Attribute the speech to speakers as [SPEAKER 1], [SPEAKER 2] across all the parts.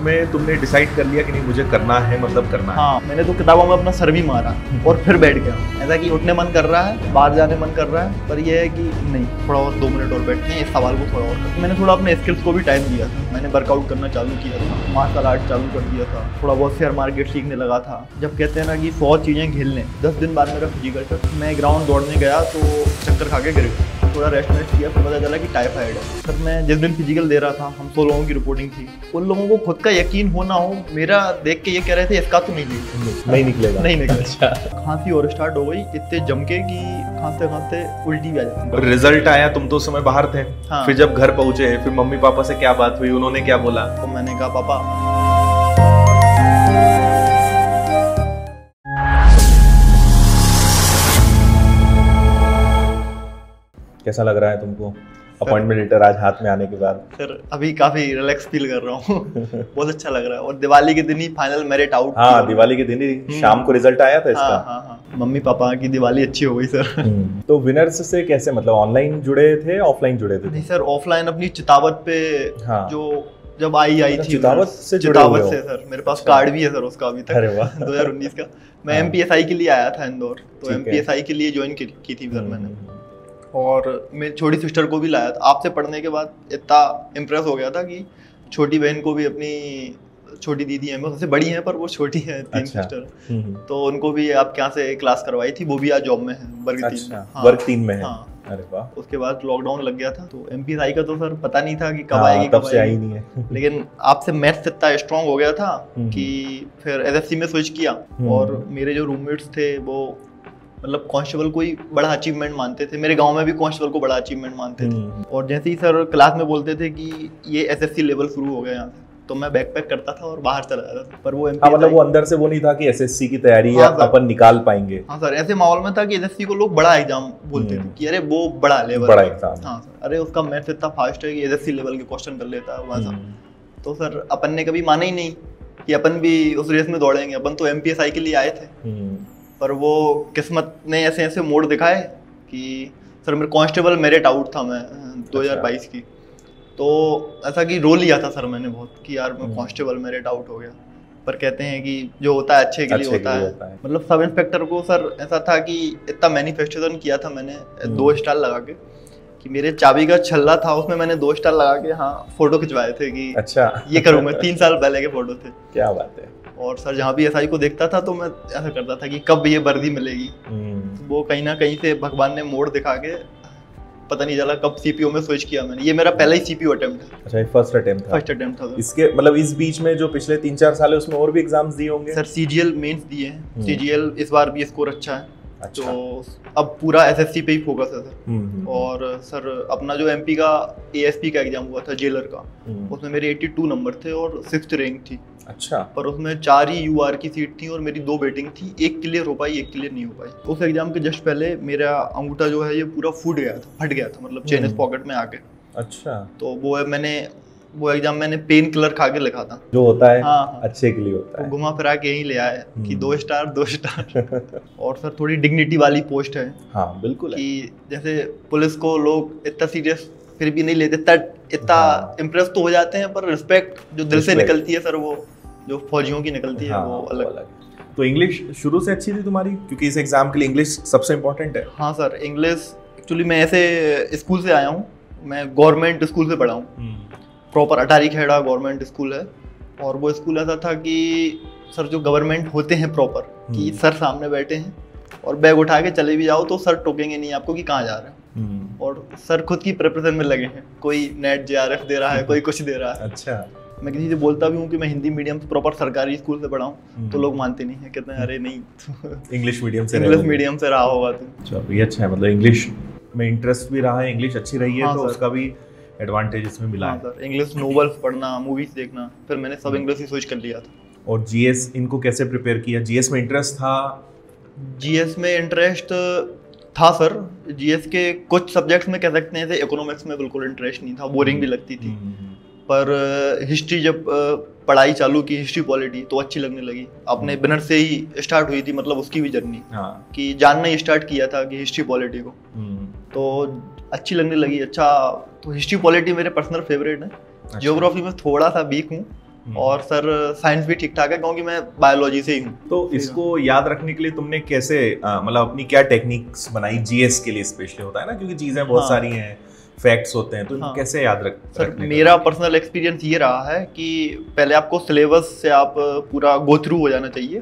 [SPEAKER 1] में तुमने डिसाइड कर लिया कि नहीं मुझे करना है, मतलब करना है?
[SPEAKER 2] हाँ, मैंने तो किताबों में अपना सर भी मारा और फिर बैठ गया। ऐसा कि उठने मन कर रहा है, बाहर जाने मन कर रहा है, पर यह है कि नहीं, थोड़ा और 2 मिनट और बैठते हैं, इस सवाल को थोड़ा और करते हैं। मैंने थोड़ा अपने स्किल्स को भी टाइम दिया था। मैंने वर्कआउट करना चालू किया था, मार्शल आर्ट चालू कर दिया था, थोड़ा बहुत शेयर मार्केट सीखने लगा था। जब कहते हैं ना कि 100 चीज़ें खेल लें, 10 दिन बाद मेरा फिजिकल टेस्ट, मैं ग्राउंड दौड़ने गया तो चक्कर खा के गिर गया। थोड़ा रेस्ट किया, फिर पता चला कि टाइफाइड है। सर मैं जिस दिन फिजिकल दे रहा था, हम 100 लोगों की रिपोर्टिंग थी, उन लोगों को खुद का यकीन हो ना हो, मेरा देख के ये कह रहे थे इसका तो नहीं निकलेगा। नहीं निकलेगा। खांसी और स्टार्ट हो गई इतने जम के कि खांसते खांसते उल्टी भी आ जाती।
[SPEAKER 1] रिजल्ट आया, तुम तो उस समय बाहर थे।
[SPEAKER 2] हाँ।
[SPEAKER 1] फिर जब घर पहुंचे, फिर मम्मी पापा से क्या बात हुई, उन्होंने क्या बोला?
[SPEAKER 2] तो मैंने कहा पापा
[SPEAKER 1] कैसा लग रहा है तुमको अपॉइंटमेंट लेटर आज हाथ में आने के बाद?
[SPEAKER 2] सर अभी काफी रिलैक्स फील कर रहा हूँ। बहुत अच्छा लग रहा है। और दिवाली के दिन ही फाइनल मेरिट आउट।
[SPEAKER 1] हाँ, दिवाली के दिन ही शाम को रिजल्ट आया था इसका।
[SPEAKER 2] हाँ। मम्मी पापा की दिवाली अच्छी हो गई सर।
[SPEAKER 1] तो विनर्स से कैसे, मतलब ऑनलाइन जुड़े थे, ऑफलाइन जुड़े थे?
[SPEAKER 2] नहीं सर, ऑफलाइन अपनी चितावत पे।
[SPEAKER 1] हाँ।
[SPEAKER 2] जो जब आई थी
[SPEAKER 1] चितावत से
[SPEAKER 2] सर, मेरे पास कार्ड भी है सर उसका अभी तक।
[SPEAKER 1] अरे वाह।
[SPEAKER 2] 2019 का। मैं MPSI के लिए आया था इंदौर, तो MPSI के लिए ज्वाइन की थी सर मैंने। और मेरी छोटी सिस्टर को भी लाया था। आपसे पढ़ने के बाद इतना इम्प्रेस हो गया था कि छोटी बहन को भी, अपनी छोटी दीदी है, सबसे बड़ी है पर वो छोटी है, 3 सिस्टर, तो उनको भी आपके यहाँ से क्लास करवाई थी। वो भी आज जॉब में है, वर्ग 3 में। हाँ,
[SPEAKER 1] वर्ग 3 में है।
[SPEAKER 2] हाँ।
[SPEAKER 1] अरे वाह।
[SPEAKER 2] उसके बाद लॉकडाउन लग गया था, तो MPSI का तो सर पता नहीं था कि कब आएगी,
[SPEAKER 1] तब से आई नहीं है।
[SPEAKER 2] लेकिन आपसे मैथ्स इतना स्ट्रांग हो गया था कि फिर SSC में स्विच किया। और मेरे जो रूममेट्स थे वो मतलब कांस्टेबल को ही बड़ा अचीवमेंट मानते थे। मेरे गांव में भी कांस्टेबल को बड़ा अचीवमेंट मानते थे। और जैसे ही सर क्लास में बोलते थे कि ये SSC लेवल शुरू हो गया यहाँ से, तो मैं बैकपैक करता था और बाहर चला जाता था। पर वो
[SPEAKER 1] मतलब वो अंदर से वो नहीं था कि SSC की तैयारी अपन निकाल पाएंगे।
[SPEAKER 2] हाँ सर, ऐसे माहौल में था कि SSC को लोग बड़ा एग्जाम बोलते थे कि अरे वो बड़ा लेवल,
[SPEAKER 1] बड़ा एग्जाम।
[SPEAKER 2] हाँ सर, अरे उसका मैथ्स इतना फास्ट है कि SSC लेवल के क्वेश्चन कर लेता है वैसा। तो सर अपन ने कभी माना ही नहीं कि अपन भी उस रेस में दौड़ेंगे। अपन तो MPSI के लिए आए थे, पर वो किस्मत ने ऐसे ऐसे मोड़ दिखाए कि सर मेरे कांस्टेबल मेरिट आउट था मैं 2022 की। तो ऐसा कि रो लिया था सर मैंने बहुत कि यार मैं कांस्टेबल मेरिट आउट हो गया। पर कहते हैं कि जो होता है अच्छे के लिए होता है। मतलब सब इंस्पेक्टर को सर ऐसा था कि इतना मैनिफेस्टेशन किया था मैंने 2 स्टार लगा के कि मेरे चाबी का छल्ला था, उसमें मैंने 2 स्टार लगा के हाँ फोटो खिंचवाए थे कि
[SPEAKER 1] अच्छा
[SPEAKER 2] ये करूँगा। 3 साल पहले के फोटो थे।
[SPEAKER 1] क्या बात है।
[SPEAKER 2] और सर जहाँ भी SI को देखता था तो मैं ऐसा करता था कि कब ये वर्दी मिलेगी। वो कहीं ना कहीं से भगवान ने मोड़ दिखा के, पता नहीं चला कब CPO में स्विच किया मैंने। ये मेरा पहला ही CPO अटेम्प्ट है।
[SPEAKER 1] अच्छा, फर्स्ट अटेम्प्ट था। इसके मतलब इस बीच में जो पिछले 3-4 साल है उसमें और भी एग्जाम्स दिए होंगे? सर
[SPEAKER 2] CGL मेंस दिए हैं। CGL इस बार भी स्कोर अच्छा है। अच्छा। तो अब पूरा SSC पे ही फोकस है सर। और सर अपना जो MP का ASP का एग्जाम हुआ था जेलर का, उसमें मेरे 82 नंबर थे और 6th रैंक थी।
[SPEAKER 1] अच्छा।
[SPEAKER 2] पर उसमें 4 ही UR की सीट थी और मेरी 2 वेटिंग थी। 1 क्लियर हो पाई, 1 क्लियर नहीं हो पाई। उस एग्जाम के जस्ट पहले मेरा अंगूठा जो है ये पूरा फट गया था, मतलब चेन पॉकेट में आके। अच्छा। तो वो एग्जाम मैंने पेन किलर खा के लिखा था, जो होता है हाँ, अच्छे के लिए होता है। घुमा फिरा के यही ले आया कि 2 स्टार 2 स्टार। और सर थोड़ी डिग्निटी वाली पोस्ट है। हाँ बिल्कुल कि जैसे पुलिस को लोग इतना सीरियस फिर भी नहीं लेते, इतना इम्प्रेस तो हो जाते हैं, पर रिस्पेक्ट जो दिल से निकलती है सर, वो जो फौजियों की निकलती है वो अलग।
[SPEAKER 1] तो इंग्लिश शुरू से अच्छी थी तुम्हारी, क्योंकि इस एग्जाम के लिए इंग्लिश सबसे इम्पोर्टेंट है।
[SPEAKER 2] हाँ सर, इंग्लिश एक्चुअली मैं ऐसे स्कूल से आया हूँ, मैं गवर्नमेंट स्कूल से पढ़ा हूँ। प्रॉपर अटारी खेड़ा गवर्नमेंट स्कूल है। और वो स्कूल ऐसा था कि सर जो गवर्नमेंट होते हैं प्रॉपर कि सर सामने बैठे हैं और बैग उठा के चले भी जाओ तो सर टोकेंगे नहीं आपको कि कहाँ जा रहे हैं। और सर खुद की प्रिपरेशन में लगे हैं, कोई नेट JRF दे रहा है, कोई कुछ दे रहा है। अच्छा। मैं किसी से बोलता भी हूँ कि मैं हिंदी मीडियम से प्रॉपर सरकारी स्कूल से पढ़ा हूँ, तो लोग मानते नहीं है, कहते हैं अरे नहीं इंग्लिश मीडियम से रहा होगा तुम।
[SPEAKER 1] चलो ये अच्छा है, मतलब इंग्लिश में इंटरेस्ट भी रहा है, इंग्लिश अच्छी रही है। तो उसका भी एडवांटेज इसमें मिला है।
[SPEAKER 2] सर इंग्लिश नोवेल्स पढ़ना, मूवीज देखना, फिर मैंने सब इंग्लिश ही स्विच कर लिया था।
[SPEAKER 1] और GS इनको कैसे प्रिपेयर किया? GS में इंटरेस्ट था?
[SPEAKER 2] GS में इंटरेस्ट था सर। GS के कुछ सब्जेक्ट्स में कह सकते हैं, इकोनॉमिक्स में बिल्कुल इंटरेस्ट नहीं था, बोरिंग भी लगती थी। पर हिस्ट्री जब पढ़ाई चालू की, हिस्ट्री पॉलिटी, तो अच्छी लगने लगी। अपने विनर से ही स्टार्ट हुई थी, मतलब उसकी भी जर्नी कि जानना ही स्टार्ट किया था कि हिस्ट्री पॉलिटी को, तो अच्छी लगने लगी। अच्छा, तो हिस्ट्री पॉलिटी मेरे पर्सनल फेवरेट है। ज्योग्राफी में थोड़ा सा वीक हूँ, और सर साइंस भी ठीक ठाक है क्योंकि मैं बायोलॉजी से ही हूँ।
[SPEAKER 1] तो इसको याद रखने के लिए तुमने कैसे मतलब अपनी क्या टेक्निक्स बनाई जीएस के लिए स्पेशली? होता है ना क्योंकि चीजें बहुत सारी हैं, फैक्ट्स होते हैं, तो इनको कैसे याद
[SPEAKER 2] सर मेरा पर्सनल एक्सपीरियंस ये रहा है कि पहले आपको सिलेबस से आप पूरा गो थ्रू हो जाना चाहिए,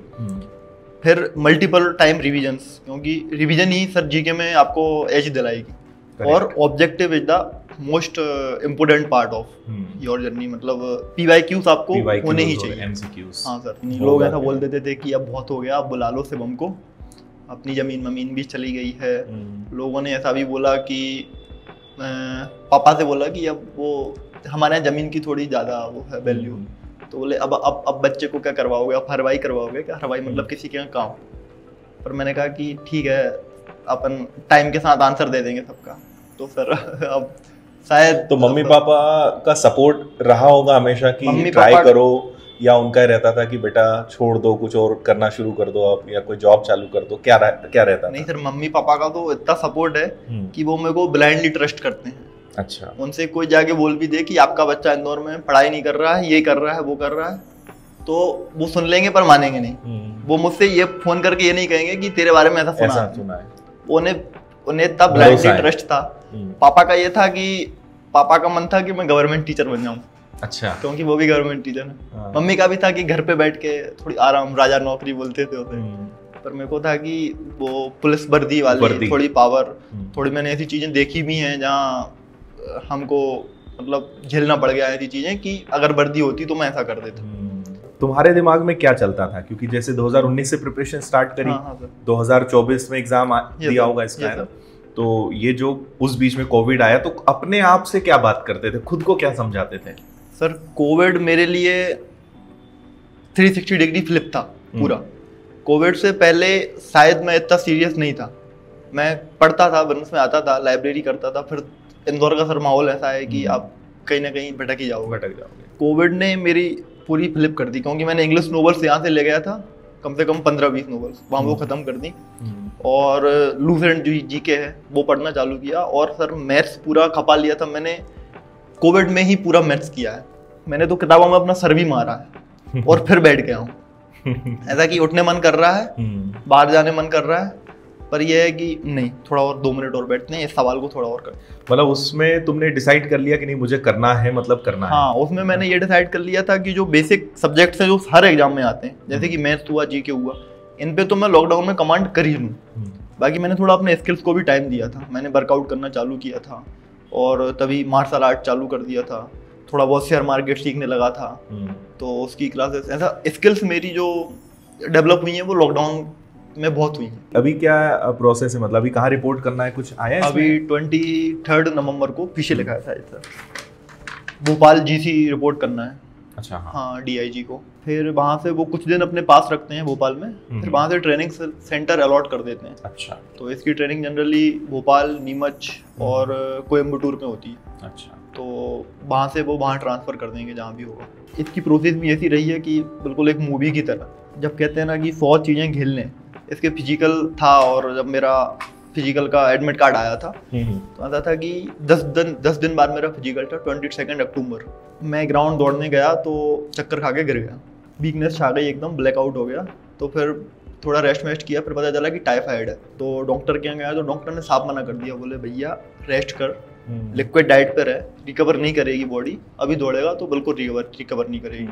[SPEAKER 2] फिर मल्टीपल टाइम रिविजन्स, क्योंकि रिवीजन ही सर जीके में आपको एज दिलाएगी। और objective is the most important part of your journey, मतलब PYQs आपको होने ही चाहिए।
[SPEAKER 1] MCQs।
[SPEAKER 2] हाँ सर, लोग ऐसा बोल देते थे कि अब बहुत हो गया, अब बुला लो शिवम को, अपनी जमीन भी चली गई है। लोगों ने ऐसा भी बोला कि पापा से बोला कि अब वो हमारे यहाँ जमीन की थोड़ी ज़्यादा वो है वैल्यू, तो बोले अब बच्चे को क्या करवाओगे, अब हरवाई करवाओगे क्या? हरवाई मतलब किसी के यहाँ काम। पर मैंने कहा कि ठीक है, अपन टाइम के साथ आंसर दे देंगे सबका। तो सर अब शायद
[SPEAKER 1] तो मम्मी पापा का सपोर्ट रहा होगा हमेशा कि ट्राई करो, या उनका रहता था कि बेटा छोड़ दो, कुछ और करना शुरू कर दो आप, या कोई जॉब चालू कर दो, क्या रहता?
[SPEAKER 2] नहीं सर, मम्मी पापा का तो इतना सपोर्ट है कि वो मेरे को ब्लाइंडली ट्रस्ट करते हैं।
[SPEAKER 1] अच्छा।
[SPEAKER 2] उनसे कोई जाके बोल भी दे कि आपका बच्चा इंदौर में पढ़ाई नहीं कर रहा है, ये कर रहा है, वो कर रहा है, तो वो सुन लेंगे पर मानेंगे नहीं। वो मुझसे ये फोन करके ये नहीं कहेंगे कि तेरे बारे में ऐसा सुना है। उन्हें इतना ब्लाइंडली ट्रस्ट था। पापा का ये था कि पापा का मन था कि मैं गवर्नमेंट टीचर बन जाऊं।
[SPEAKER 1] अच्छा।
[SPEAKER 2] क्योंकि वो भी गवर्नमेंट टीचर है। मम्मी का भी था कि घर पे बैठ के थोड़ी आराम, राजा नौकरी बोलते थे उसे। पर मेरे को था कि वो पुलिस वर्दी वाली थोड़ी पावर, थोड़ी मैंने ऐसी चीजें देखी भी हैं जहाँ हमको मतलब झेलना पड़ गया ऐसी चीजें कि अगर वर्दी होती तो मैं ऐसा कर देता।
[SPEAKER 1] तुम्हारे दिमाग में क्या चलता था? क्योंकि जैसे 2019 से प्रिपरेशन स्टार्ट करी, 2024 में एग्जाम दिया होगा इसका, तो ये जो उस बीच में कोविड आया, तो अपने आप से क्या बात करते थे, खुद को क्या समझाते थे?
[SPEAKER 2] सर कोविड मेरे लिए 360 डिग्री फ्लिप था पूरा। कोविड से पहले शायद मैं इतना सीरियस नहीं था, मैं पढ़ता था, बनस में आता था, लाइब्रेरी करता था। फिर इंदौर का सर माहौल ऐसा है कि आप कहीं ना कहीं भटक जाओगे। कोविड ने मेरी पूरी फ्लिप कर दी, क्योंकि मैंने इंग्लिश नोवेल्स यहाँ से ले गया था, कम से कम 15-20 नोवेल्स वहाँ वो ख़त्म कर दी, और लूसेंट जो जीके है वो पढ़ना चालू किया। और सर मैथ्स पूरा खपा लिया था मैंने, कोविड में ही पूरा मैथ्स किया है मैंने, तो किताबों में अपना सर भी मारा है और फिर बैठ गया हूँ। ऐसा कि उठने मन कर रहा है, बाहर जाने मन कर रहा है, पर यह है कि नहीं, थोड़ा और 2 मिनट और बैठते हैं, इस सवाल को थोड़ा और कर।
[SPEAKER 1] मतलब उसमें तुमने डिसाइड कर लिया कि नहीं मुझे करना है, मतलब करना है?
[SPEAKER 2] हाँ, उसमें मैंने ये डिसाइड कर लिया था कि जो बेसिक सब्जेक्ट्स हैं जो हर एग्जाम में आते हैं, जैसे कि मैथ्स हुआ, जीके हुआ, इन पे तो मैं लॉकडाउन में कमांड कर ही लूँ। बाकी मैंने थोड़ा अपने स्किल्स को भी टाइम दिया था, मैंने वर्कआउट करना चालू किया था, और तभी मार्शल आर्ट चालू कर दिया था, थोड़ा बहुत शेयर मार्केट सीखने लगा था, तो उसकी क्लासेस, ऐसा स्किल्स मेरी जो डेवलप हुई हैं वो लॉकडाउन में बहुत हुई है।
[SPEAKER 1] अभी क्या प्रोसेस है, मतलब अभी कहाँ रिपोर्ट करना है, कुछ आया है?
[SPEAKER 2] अभी 23 नवंबर को पीछे लिखा है शायद सर, भोपाल GC रिपोर्ट करना है।
[SPEAKER 1] अच्छा।
[SPEAKER 2] हाँ, DIG को। फिर वहाँ से वो कुछ दिन अपने पास रखते हैं भोपाल में, फिर वहाँ से ट्रेनिंग सेंटर अलॉट कर देते हैं।
[SPEAKER 1] अच्छा।
[SPEAKER 2] तो इसकी ट्रेनिंग जनरली भोपाल, नीमच और कोयम्बटूर में होती है।
[SPEAKER 1] अच्छा।
[SPEAKER 2] तो वहाँ से वो वहाँ ट्रांसफ़र कर देंगे जहाँ भी होगा। इसकी प्रोसेस भी ऐसी रही है कि बिल्कुल एक मूवी की तरह, जब कहते हैं ना कि 100 चीज़ें झेल लें, इसके फिजिकल था, और जब मेरा फिजिकल का एडमिट कार्ड आया था तो ऐसा था कि 10 दिन बाद मेरा फिजिकल था। 22 अक्टूबर मैं ग्राउंड दौड़ने गया तो चक्कर खा के गिर गया, वीकनेस छा गई, एकदम ब्लैकआउट हो गया। तो फिर थोड़ा रेस्ट किया, फिर पता चला कि टाइफाइड है। तो डॉक्टर के यहाँ गया तो डॉक्टर ने साफ मना कर दिया, बोले भैया रेस्ट कर, लिक्विड डाइट पर है, रिकवर नहीं करेगी बॉडी, अभी दौड़ेगा तो बिल्कुल रिकवर नहीं करेगी।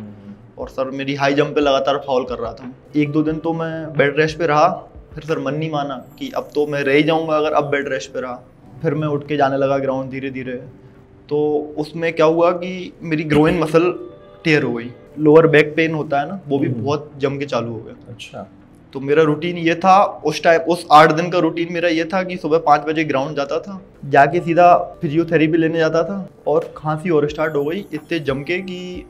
[SPEAKER 2] और सर मेरी हाई जंप पे लगातार फाउल कर रहा था। 1-2 दिन तो मैं बेड रेस्ट पे रहा, फिर सर मन नहीं माना कि अब तो मैं रह ही जाऊँगा अगर अब बेड रेस्ट पे रहा। फिर मैं उठ के जाने लगा ग्राउंड धीरे धीरे। तो उसमें क्या हुआ कि मेरी ग्रोइन मसल टेयर हो गई, लोअर बैक पेन होता है ना, वो भी बहुत जम के चालू हो गया।
[SPEAKER 1] अच्छा।
[SPEAKER 2] तो मेरा रूटीन ये था उस टाइम, उस 8 दिन का रूटीन मेरा ये था कि सुबह 5 बजे ग्राउंड जाता था, जाके सीधा फिजियोथेरेपी लेने जाता था, और खांसी और स्टार्ट हो गई इतने जम के कि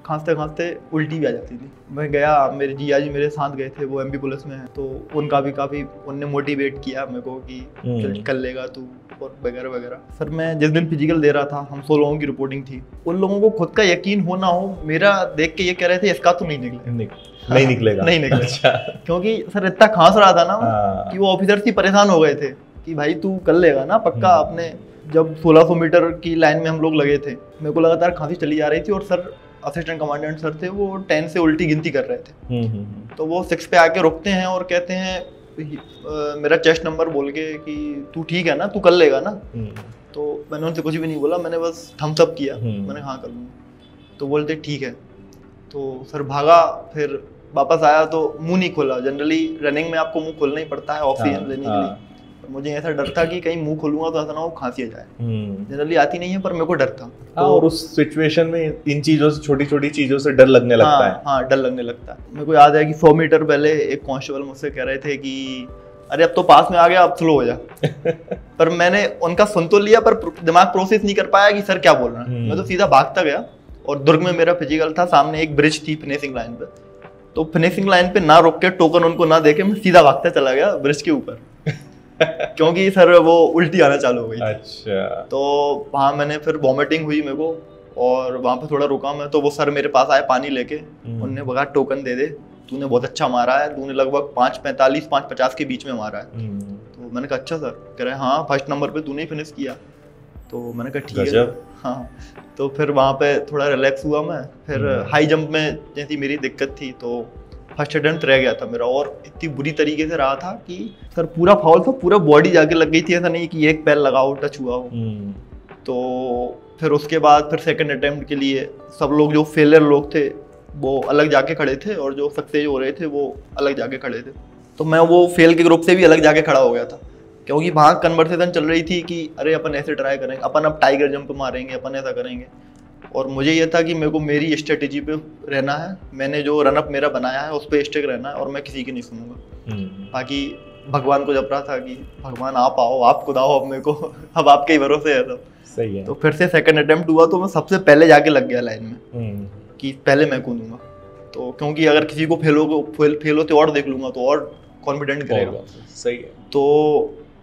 [SPEAKER 2] खांसते खांसते उल्टी भी आ जाती थी। मैं गया, मेरे जिया जी मेरे साथ गए थे, वो MP पुलिस में है, तो उनका भी काफ़ी उनने मोटिवेट किया मेरे को कि चल कर लेगा तू, और वगैरह वगैरह। सर मैं जिस दिन फिजिकल दे रहा था, हम 100 लोगों की रिपोर्टिंग थी, उन लोगों को खुद का यकीन हो ना हो, मेरा देख के ये कह रहे थे इसका तो नहीं निकलेगा। अच्छा। क्योंकि सर इतना खांस रहा था ना कि वो ऑफिसर्स ही परेशान हो गए थे कि भाई तू कर लेगा ना पक्का। आपने जब 1600 मीटर की लाइन में हम लोग लगे थे, मेरे को लगातार खांसी चली जा रही थी, और सर असिस्टेंट कमांडेंट सर थे, वो 10 से उल्टी गिनती कर रहे थे। तो वो 6 पे आके रुकते हैं और कहते हैं मेरा चेस्ट नंबर बोल के कि तू ठीक है ना, तू कर लेगा ना। तो मैंने उनसे कुछ भी नहीं बोला, मैंने बस थम्स अप किया, मैंने हाँ कर लूँगा। तो बोलते ठीक है। तो सर भागा, फिर वापस आया तो मुंह नहीं खोला। जनरली रनिंग में आपको मुंह खोलना ही पड़ता है ऑक्सीजन लेने के लिए। मुझे ऐसा डर था कि कहीं मुंह खोलूंगा तो ऐसा ना हो खांसी आ जाए। जनरली आती नहीं है पर मेरे को डर था।
[SPEAKER 1] तो और उस सिचुएशन में इन चीजों से, छोटी छोटी चीजों से डर लगने लगता है।
[SPEAKER 2] हाँ, डर लगने लगता है। मेरे को याद है कि 100 मीटर पहले एक कांस्टेबल मुझसे कह रहे थे कि अरे अब तो पास में आ गया, अब स्लो हो जा। पर मैंने उनका सुन तो लिया, पर दिमाग प्रोसेस नहीं कर पाया कि सर क्या बोल रहे हैं। मैं तो सीधा भागता गया और दुर्ग में मेरा फिजिकल था, सामने एक ब्रिज थी फिनिशिंग लाइन पे। तो फिनिशिंग लाइन पे ना रुक के, टोकन उनको ना देके, मैं सीधा भागता चला गया ब्रिज के ऊपर। क्योंकि सर वो उल्टी आना चालू हो गई।
[SPEAKER 1] अच्छा।
[SPEAKER 2] तो वहाँ मैंने फिर वॉमिटिंग हुई मेरे को, और वहाँ पे थोड़ा रुका मैं। तो वो सर मेरे पास आए पानी लेके, उन्होंने बोला टोकन दे दे, तूने बहुत अच्छा मारा है, तूने लगभग 5:45 5:50 के बीच में मारा है। तो मैंने कहा अच्छा सर। कह रहे हाँ, फर्स्ट नंबर पे तूने ही फिनिश किया। तो मैंने कहा ठीक है। हाँ, तो फिर वहाँ पे थोड़ा रिलैक्स हुआ मैं। फिर हाई जंप में जैसी मेरी दिक्कत थी, तो फर्स्ट अटेम्प्ट रह गया था मेरा, और इतनी बुरी तरीके से रहा था कि सर पूरा फाउल था, पूरा बॉडी जाके लग गई थी, ऐसा नहीं कि एक पैर लगा हो, टच हुआ हो। तो फिर उसके बाद फिर सेकंड अटेम्प्ट के लिए सब लोग, जो फेलियर लोग थे वो अलग जाके खड़े थे, और जो सक्सेस हो रहे थे वो अलग जाके खड़े थे। तो मैं वो फेल के ग्रुप से भी अलग जाके खड़ा हो गया था, क्योंकि वहाँ कन्वर्सेशन चल रही थी कि अरे अपन ऐसे ट्राई करेंगे, अपन अब टाइगर जंप मारेंगे, अपन ऐसा करेंगे। और मुझे ये था कि मेरे को मेरी स्ट्रेटेजी पे रहना है, मैंने जो रनअप मेरा बनाया है उस पर स्टिक रहना है, और मैं किसी की नहीं सुनूंगा। बाकी भगवान को जप रहा था कि भगवान आप आओ, आप खुद आओ, अब मेरे को अब आपके ही भरोसे है सब।
[SPEAKER 1] सही है।
[SPEAKER 2] तो फिर से सेकंड अटेम्प्ट हुआ, तो मैं सबसे पहले जाके लग गया लाइन में कि पहले मैं कूदूंगा। तो क्योंकि अगर किसी को फेल होते और देख लूंगा तो और कॉन्फिडेंट करेगा।
[SPEAKER 1] सही है।
[SPEAKER 2] तो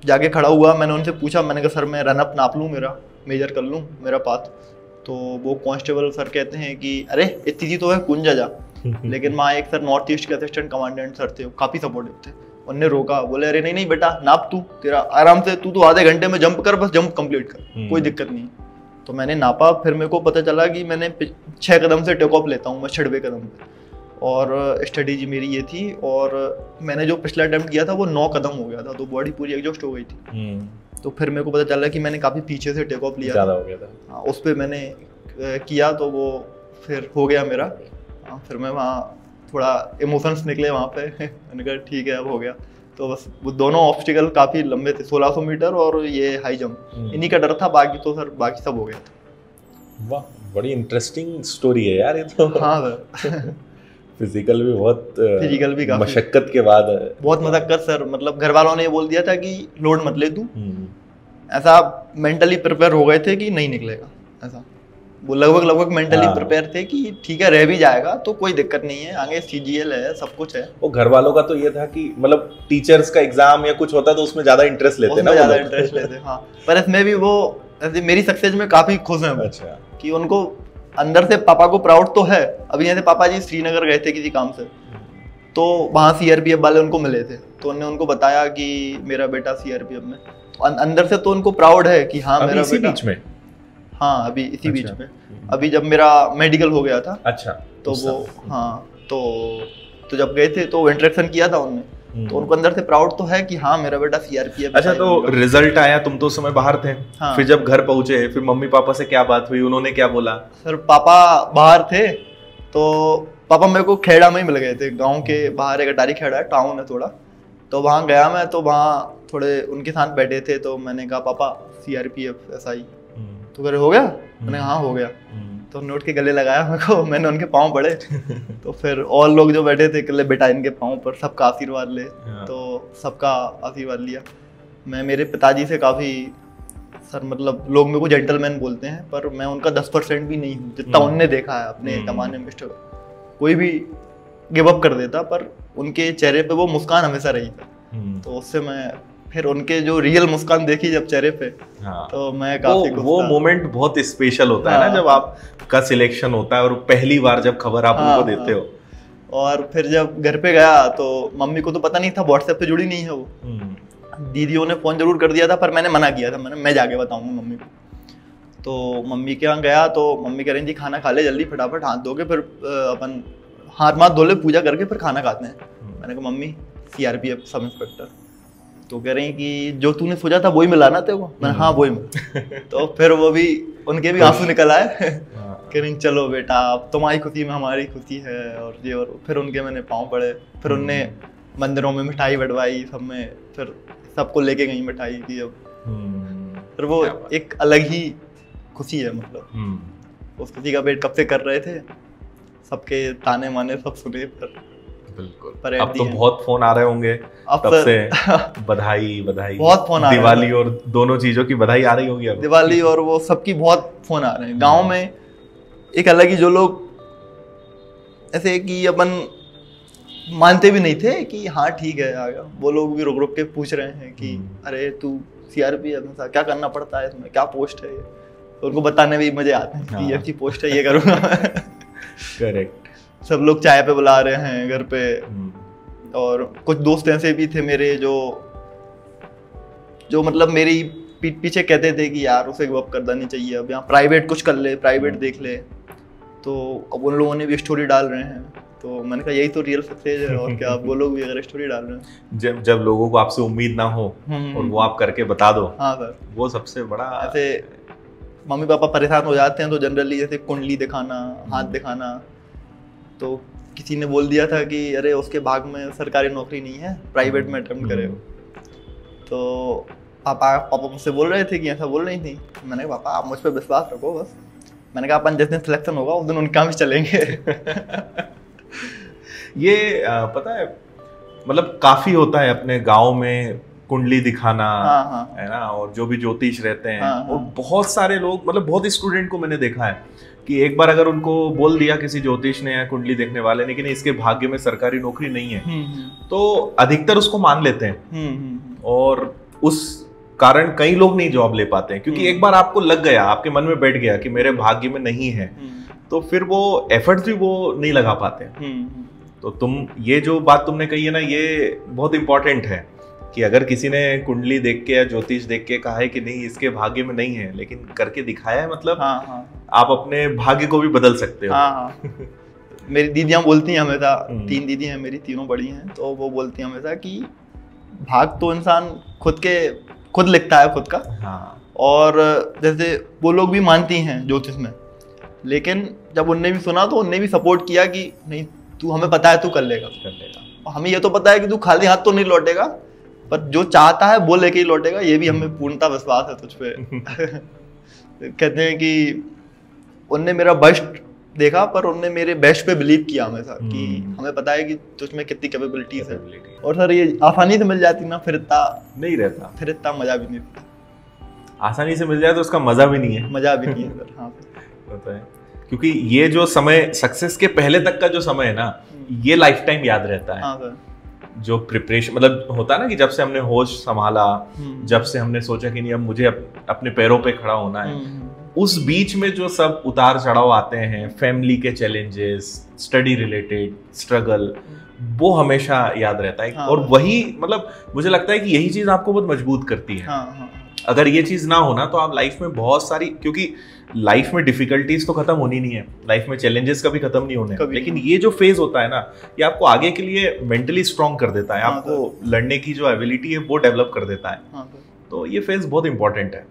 [SPEAKER 2] जाके खड़ा हुआ, मैंने उनसे पूछा, मैंने कहा सर मैं रनअप नाप लूँ, मेरा मेजर कर लूँ मेरा पाथ। तो वो कांस्टेबल सर कहते हैं कि अरे इतनी सी तो है, कुंजा जा। लेकिन वहाँ एक सर नॉर्थ ईस्ट के असिस्टेंट कमांडेंट सर थे, काफी सपोर्टिव थे। उन्होंने रोका, बोले अरे नहीं नहीं बेटा, नाप तू, तेरा आराम से, तू तो आधे घंटे में जंप कर, बस जंप कंप्लीट कर, कोई दिक्कत नहीं। तो मैंने नापा, फिर मेरे को पता चला कि मैंने 6 कदम से टेक ऑफ लेता हूँ मैं 6वें कदम पे, और स्ट्रेटेजी मेरी ये थी। और मैंने जो पिछला अटेम्प्ट किया था वो 9 कदम हो गया था, तो बॉडी पूरी एग्जॉस्ट हो गई थी। तो फिर मेरे को पता चला कि मैंने काफी पीछे से टेक ऑफ लिया,
[SPEAKER 1] ज़्यादा हो गया था।
[SPEAKER 2] हाँ, उस पर मैंने किया, तो वो फिर हो गया मेरा। फिर मैं वहाँ थोड़ा इमोशंस निकले वहाँ पे। मैंने कहा ठीक है अब हो गया। तो बस वो दोनों ऑब्स्टिकल काफ़ी लंबे थे, 1600 मीटर और ये हाई जंप, इन्हीं का डर था, बाकी तो सर बाकी सब हो गया था।
[SPEAKER 1] वाह, बड़ी इंटरेस्टिंग स्टोरी है यार ये तो।
[SPEAKER 2] हाँ सर।
[SPEAKER 1] फिजिकल भी बहुत,
[SPEAKER 2] फिजिकल भी काफी
[SPEAKER 1] मशक्कत के बाद
[SPEAKER 2] बहुत मशक्कत सर। मतलब घर वालों ने ये बोल दिया था कि लोड मत ले तू, ऐसा मेंटली प्रिपेयर हो गए थे कि नहीं निकलेगा, ऐसा वो लगभग मेंटली प्रिपेयर थे कि ठीक है रह भी जाएगा तो कोई दिक्कत नहीं है, आगे CGL है, सब कुछ है।
[SPEAKER 1] वो घर वालों का तो ये था कि मतलब टीचर्स का एग्जाम या कुछ होता तो उसमें ज्यादा इंटरेस्ट लेते ना,
[SPEAKER 2] ज्यादा इंटरेस्ट लेते। हाँ, पर इसमें भी वो मेरी सक्सेस में काफी खुश हैं। अच्छा, कि उनको अंदर से पापा को प्राउड तो है। अभी जैसे पापा जी श्रीनगर गए थे किसी काम से, तो वहाँ CRPF वाले उनको मिले थे, तो उन्होंने उनको बताया कि मेरा बेटा CRPF में, तो अंदर से तो उनको प्राउड है कि हाँ मेरा बेटा।
[SPEAKER 1] बीच में,
[SPEAKER 2] हाँ अभी इसी बीच में, अभी जब मेरा मेडिकल हो गया था,
[SPEAKER 1] अच्छा,
[SPEAKER 2] तो वो हाँ तो जब गए थे तो इंटरेक्शन किया था उनने, तो उनको अंदर से प्राउड तो है कि हाँ मेरा बेटा CRPF।
[SPEAKER 1] अच्छा, तो रिजल्ट आया, तुम तो उस समय बाहर थे। हाँ। फिर जब घर पहुंचे, फिर मम्मी पापा से क्या बात हुई, उन्होंने क्या बोला?
[SPEAKER 2] सर पापा बाहर थे, तो पापा मेरे को खेड़ा में ही मिल गए थे, गांव के बाहर एक अटारी खेड़ा है, टाउन है थोड़ा, तो वहाँ गया मैं, तो वहाँ थोड़े उनके साथ बैठे थे, तो मैंने कहा पापा CRPF SI, तो कह रहे हो गया? मैंने हाँ हो गया। तो नोट के गले लगाया मेरे को, मैंने उनके पाँव पड़े। तो फिर और लोग जो बैठे थे कहले बेटा इनके पाँव पर सबका आशीर्वाद ले, तो सबका आशीर्वाद लिया। मैं मेरे पिताजी से काफ़ी सर, मतलब लोग मेरे को जेंटलमैन बोलते हैं, पर मैं उनका 10% भी नहीं हूँ जितना उनने देखा है अपने जमाने में। कोई भी गिव अप कर देता, पर उनके चेहरे पे वो मुस्कान हमेशा रही था। तो उससे मैं फिर उनके जो रियल मुस्कान देखी जब चेहरे पे, तो मैं काफी
[SPEAKER 1] वो मोमेंट बहुत स्पेशल होता है ना, जब आपका सिलेक्शन होता है और पहली बार जब खबर आप उनको देते हो।
[SPEAKER 2] और फिर जब घर पे गया तो मम्मी को तो पता नहीं था, व्हाट्सएप पे जुड़ी नहीं है वो, दीदियों ने फोन जरूर कर दिया था, पर मैंने मना किया था, मैं जाके बताऊंगा मम्मी को। तो मम्मी के यहाँ गया तो मम्मी कह रही थी खाना खा ले जल्दी फटाफट, हाथ धो के फिर अपन हाथ माथ धो ले, पूजा करके फिर खाना खाते हैं। मैंने कहा मम्मी CRPF सब इंस्पेक्टर। तो कह रही कि जो तूने सोचा था वही मिला ना तेरे को? मैंने हाँ वही मिला। तो फिर वो भी, उनके भी आंसू निकल आए। कह रही चलो बेटा अब तुम्हारी खुशी में हमारी खुशी है और ये। और फिर उनके मैंने पाँव पड़े, फिर उनने मंदिरों में मिठाई बंटवाई सब में, फिर सबको लेके गई मिठाई की। अब फिर वो एक अलग ही खुशी है, मतलब उस खुशी का वेट कब से कर रहे थे, सबके ताने माने सब सुने।
[SPEAKER 1] बिल्कुल। अब तो बहुत फोन आ रहे होंगे तब से, बधाई
[SPEAKER 2] बहुत फोन आ रहे हैं।
[SPEAKER 1] दिवाली और दोनों चीजों की बधाई आ रही होगी अब।
[SPEAKER 2] दिवाली और वो सबकी बहुत फोन आ रहे हैं। गांव में एक अलग ही, जो लोग ऐसे कि अपन मानते भी नहीं थे कि हाँ ठीक है आ गया, वो लोग भी रुक रुक के पूछ रहे हैं कि अरे तू CRPF क्या करना पड़ता है इसमें, क्या पोस्ट है ये? तो उनको बताने में भी मजे आते हैं कि ये पोस्ट है, ये करूँगा।
[SPEAKER 1] करेक्ट।
[SPEAKER 2] सब लोग चाय पे बुला रहे हैं घर पे। और कुछ दोस्त ऐसे भी थे मेरे जो मतलब मेरी पीठ पीछे कहते थे कि यार उसे गिव अप कर देनी चाहिए, अब यहाँ प्राइवेट कुछ कर ले, प्राइवेट देख ले। तो अब उन लोगों ने भी स्टोरी डाल रहे हैं, तो मैंने कहा यही तो रियल सक्सेस है। और क्या आप वो लोग भी अगर स्टोरी डाल रहे हैं,
[SPEAKER 1] जब लोगों को आपसे उम्मीद ना हो और वो आप करके बता दो।
[SPEAKER 2] हाँ सर,
[SPEAKER 1] वो सबसे बड़ा।
[SPEAKER 2] ऐसे मम्मी पापा परेशान हो जाते हैं तो जनरली जैसे कुंडली दिखाना, हाथ दिखाना, तो किसी ने बोल दिया था कि अरे उसके भाग में सरकारी नौकरी नहीं है, प्राइवेट में अटेम्प्ट करे। तो पापा मुझसे बोल रहे थे कि ऐसा बोल रही थी। मैंने कहा पापा आप मुझ पर विश्वास रखो बस। मैंने कहा अपन जिस दिन सिलेक्शन होगा उस दिन उनका भी चलेंगे।
[SPEAKER 1] ये पता है, मतलब काफी होता है अपने गांव में कुंडली दिखाना।
[SPEAKER 2] हाँ।
[SPEAKER 1] है ना, और जो भी ज्योतिष रहते हैं।
[SPEAKER 2] हाँ।
[SPEAKER 1] और बहुत सारे लोग, मतलब बहुत स्टूडेंट को मैंने देखा है कि एक बार अगर उनको बोल दिया किसी ज्योतिष ने या कुंडली देखने वाले ने कि नहीं इसके भाग्य में सरकारी नौकरी नहीं है, तो अधिकतर उसको मान लेते हैं। और उस कारण कई लोग नहीं जॉब ले पाते हैं, क्योंकि एक बार आपको लग गया, आपके मन में बैठ गया कि मेरे भाग्य में नहीं है, तो फिर वो एफर्ट्स भी वो नहीं लगा पाते। तो तुम ये जो बात तुमने कही है ना, ये बहुत इंपॉर्टेंट है कि अगर किसी ने कुंडली देख के या ज्योतिष देख के कहा है कि नहीं इसके भाग्य में नहीं है, लेकिन करके दिखाया है, मतलब आप अपने भाग्य को भी बदल सकते हो।
[SPEAKER 2] मेरी दीदियां बोलती हैं हमेशा, 3 दीदी हैं मेरी, तीनों बड़ी हैं, तो वो बोलती हैं हमेशा कि भाग तो इंसान खुद लिखता है खुद का। और जैसे वो लोग भी मानती हैं ज्योतिष में, लेकिन जब उनने भी सुना तो उनने भी सपोर्ट किया कि नहीं तू, हमें पता है तू कर लेगा। हमें ये तो पता है कि तू खाली हाथ तो नहीं लौटेगा, पर जो चाहता है वो लेके ही लौटेगा, ये भी हमें पूर्णता विश्वास है तुझ पे। कहते हैं कि उनने मेरा बेस्ट देखा, पर उनने मेरे बेस्ट पे बिलीव किया हमेशा कि हमें पता है कि तुझमें कितनी कैपेबिलिटीज है। और सर ये आसानी से मिल जाती ना, फिर इतना नहीं रहता, फिर इतना मजा भी नहीं रहता।
[SPEAKER 1] आसानी से मिल जाए तो उसका मजा भी नहीं है,
[SPEAKER 2] मजा भी नहीं है सर। हाँ
[SPEAKER 1] होता है, क्योंकि ये जो समय सक्सेस के पहले तक का जो समय है ना, ये लाइफ टाइम याद रहता है।
[SPEAKER 2] हाँ सर।
[SPEAKER 1] जो प्रिपरेशन, मतलब होता है ना कि जब से हमने होश संभाला, जब से हमने सोचा कि नहीं अब मुझे अपने पैरों पे खड़ा होना है, उस बीच में जो सब उतार चढ़ाव आते हैं, फैमिली के चैलेंजेस, स्टडी रिलेटेड स्ट्रगल, वो हमेशा याद रहता है। और वही, मतलब मुझे लगता है कि यही चीज आपको बहुत मजबूत करती है। अगर ये चीज ना हो ना, तो आप लाइफ में बहुत सारी, क्योंकि लाइफ में डिफिकल्टीज तो खत्म होनी नहीं है, लाइफ में चैलेंजेस कभी खत्म नहीं होने, लेकिन ये जो फेज होता है ना, ये आपको आगे के लिए मेंटली स्ट्रांग कर देता है। आपको लड़ने की जो एबिलिटी है वो डेवलप कर देता है। तो ये फेज बहुत इंपॉर्टेंट है।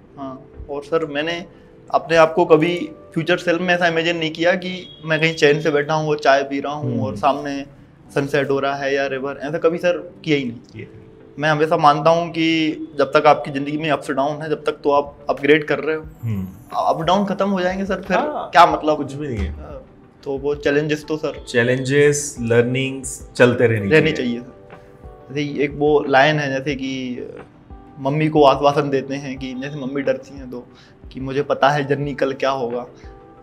[SPEAKER 2] और सर मैंने अपने आप को कभी फ्यूचर सेल्फ में ऐसा इमेजिन नहीं किया कि मैं कहीं चैन से बैठा हूँ और चाय पी रहा हूँ और सामने सनसेट हो रहा है या रिवर, ऐसा कभी सर किया ही नहीं। मैं हमेशा मानता हूँ कि जब तक आपकी जिंदगी में अप्स डाउन है, जब तक तो आप अपग्रेड कर रहे हो। अप डाउन खत्म हो जाएंगे सर, फिर क्या मतलब,
[SPEAKER 1] कुछ भी नहीं है।
[SPEAKER 2] तो वो चैलेंजेस तो सर,
[SPEAKER 1] चैलेंजेस, लर्निंग्स चलते रहनी चाहिए
[SPEAKER 2] सर। जैसे एक वो लाइन है, जैसे कि मम्मी को आश्वासन देते हैं कि जैसे मम्मी डरती हैं तो, कि मुझे पता है जर्नी कल क्या होगा,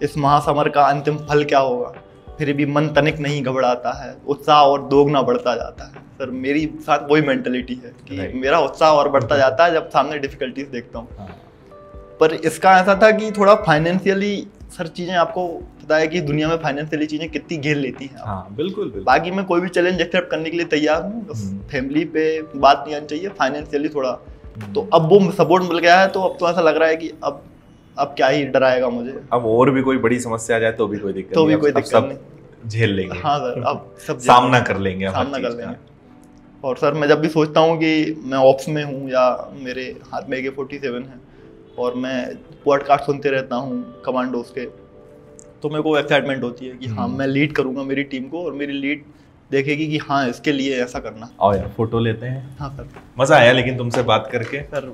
[SPEAKER 2] इस महासमर का अंतिम फल क्या होगा, फिर भी मन तनिक नहीं घबराता है, उत्साह और दोगुना बढ़ता जाता है। सर मेरी साथ वही मेंटलिटी है कि मेरा उत्साह और बढ़ता जाता है जब सामने डिफिकल्टीज देखता हूँ। पर इसका ऐसा था कि थोड़ा फाइनेंशियली सर चीजें, आपको पता है कि दुनिया में फाइनेंशियली चीजें कितनी घेर लेती हैं।
[SPEAKER 1] बिल्कुल।
[SPEAKER 2] बाकी मैं कोई भी चैलेंज एक्सेप्ट करने के लिए तैयार हूँ, बस फैमिली पे बात नहीं आनी चाहिए, फाइनेंशियली थोड़ा। तो अब वो सपोर्ट मिल गया है, तो अब तो ऐसा लग रहा है कि अब अब क्या ही डराएगा मुझे।
[SPEAKER 1] अब और भी कोई बड़ी समस्या आ जाए तो भी कोई दिक्कत
[SPEAKER 2] तो भी
[SPEAKER 1] नहीं,
[SPEAKER 2] कोई
[SPEAKER 1] अब
[SPEAKER 2] दिक्कत
[SPEAKER 1] सब
[SPEAKER 2] नहीं।
[SPEAKER 1] झेल लेंगे।
[SPEAKER 2] हाँ सर, अब सब
[SPEAKER 1] सामना कर लेंगे,
[SPEAKER 2] सामना कर लेंगे। और सर मैं जब भी सोचता हूँ कि मैं ऑप्स में हूँ या मेरे हाथ में AK-47 है और मैं पॉडकास्ट सुनते रहता हूँ कमांडोज के, तो मेरे को एक्साइटमेंट होती है कि हाँ मैं लीड करूँगा मेरी टीम को और मेरी लीड देखेगी कि हाँ इसके लिए ऐसा करना।
[SPEAKER 1] आओ यार फोटो लेते हैं।
[SPEAKER 2] हाँ सर,
[SPEAKER 1] मजा आया लेकिन तुमसे बात करके
[SPEAKER 2] सर